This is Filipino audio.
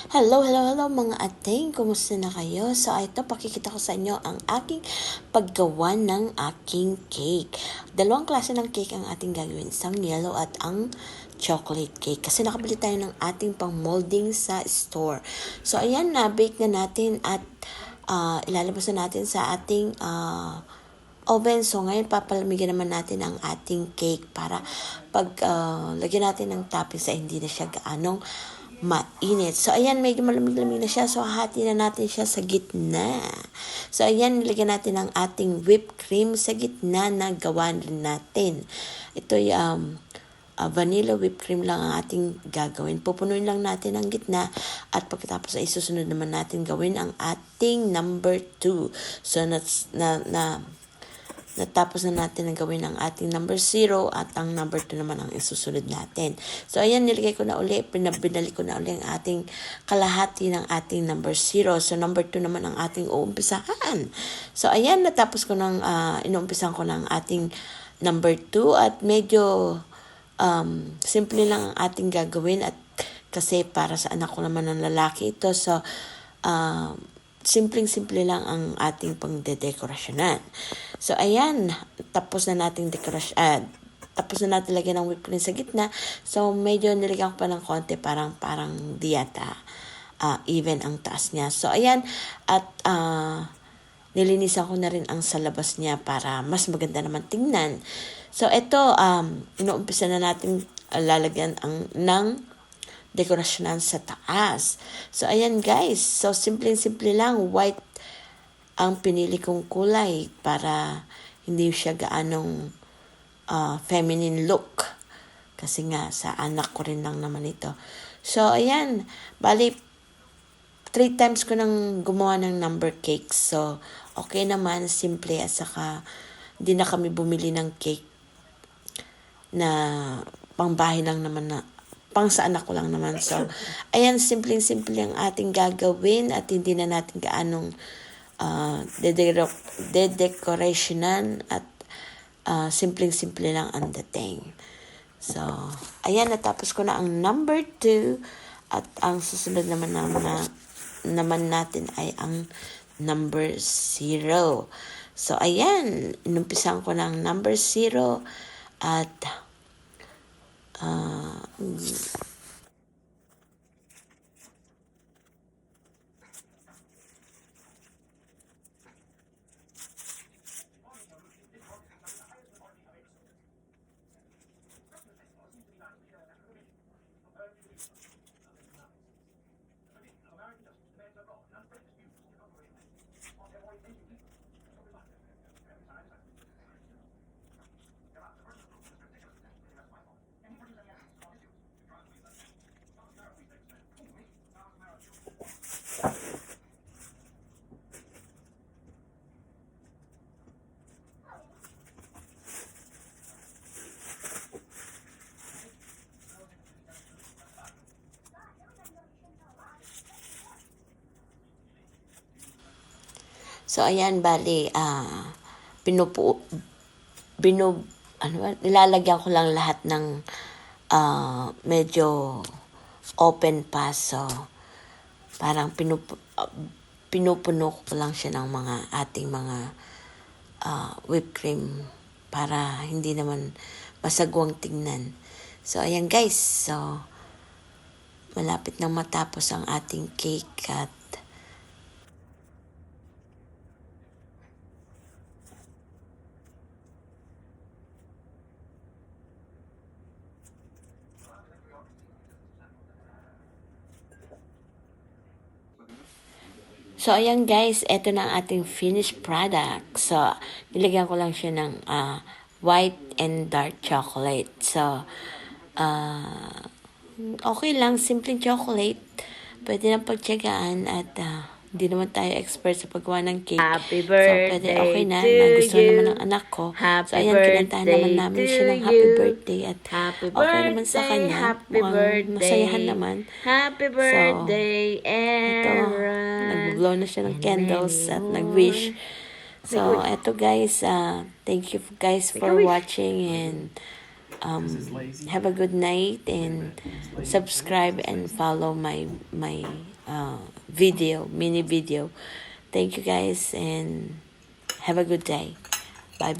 Hello mga ating, kumusta na kayo? So ito, pakikita ko sa inyo ang aking paggawa ng aking cake. Dalawang klase ng cake ang ating gagawin, isang yellow at ang chocolate cake. Kasi nakabili tayo ng ating pang molding sa store. So ayan, na-bake na natin at ilalabas na natin sa ating oven. So ngayon papalamigan naman natin ang ating cake para pag lagyan natin ng toppings ay hindi na siya gaanong mainit. So, ayan, medyo malamig-lamig na siya. So, hati na natin siya sa gitna. So, ayan, nilagyan natin ang ating whipped cream sa gitna na gawa natin. Ito yung vanilla whipped cream lang ang ating gagawin. Pupunuin lang natin ang gitna at pagkatapos ay susunod naman natin gawin ang ating number 2. So, natapos na natin ang gawin ang ating number 0 at ang number 2 naman ang isusunod natin. So, ayan, nilagay ko na uli, binalik ko na uli ang ating kalahati ng ating number 0. So, number 2 naman ang ating uumpisahan. So, ayan, natapos ko ng, inuumpisahan ko ng ating number 2 at medyo simple lang ang ating gagawin at kasi para sa anak ko naman ng lalaki ito. So, simpleng-simple lang ang ating pangdedekorasyonan. So, ayan, tapos na natin tapos na natin lagyan ng whipped cream sa gitna. So, medyo nilagyan ko pa ng konti, parang diyata. Even ang taas niya. So, ayan, at nilinisan ko na rin ang sa labas niya para mas maganda naman tingnan. So, ito, inuumpisa na natin lalagyan ng dekorasyonan sa taas. So, ayan guys. So, simple-simple lang. White ang pinili kong kulay para hindi siya gaanong feminine look. Kasi nga, sa anak ko rin lang naman ito. So, ayan. Bali, 3 times ko nang gumawa ng number cake. So, okay naman. Simple. At saka, hindi na kami bumili ng cake na pangbahay lang naman na pang sa anak ko lang naman. So, ayan, simpleng-simple ang ating gagawin at hindi na natin gaanong dedecorationan at simpleng-simple lang ang dating. So, ayan, natapos ko na ang number 2 at ang susunod naman natin ay ang number 0. So, ayan, inumpisan ko ng number 0 at So, ayan, bali, nilalagyan ko lang lahat ng medyo open pa. So, parang pinupuno ko lang siya ng ating mga whipped cream para hindi naman masagwang tingnan. So, ayan guys. So, malapit nang matapos ang ating cake at so, ayan guys, eto na ang ating finished product. So, nilagyan ko lang siya ng white and dark chocolate. So, okay lang, simpleng chocolate. Pwede na pagtyagaan at hindi naman tayo expert sa paggawa ng cake. Happy So, pwede birthday okay na. to Nagustuhan you. naman ng anak ko. Happy So, ayan, kinantahan naman birthday namin to siya ng happy you. birthday. At Happy okay naman sa birthday, kanya. happy Mukhang birthday. masayahan naman. Happy birthday, Ito, Aaron. nag-blow na siya ng And candles many at more. nag-wish. So, eto guys, thank you guys for watching and have a good night and subscribe and follow my mini video. Thank you guys and have a good day. Bye bye.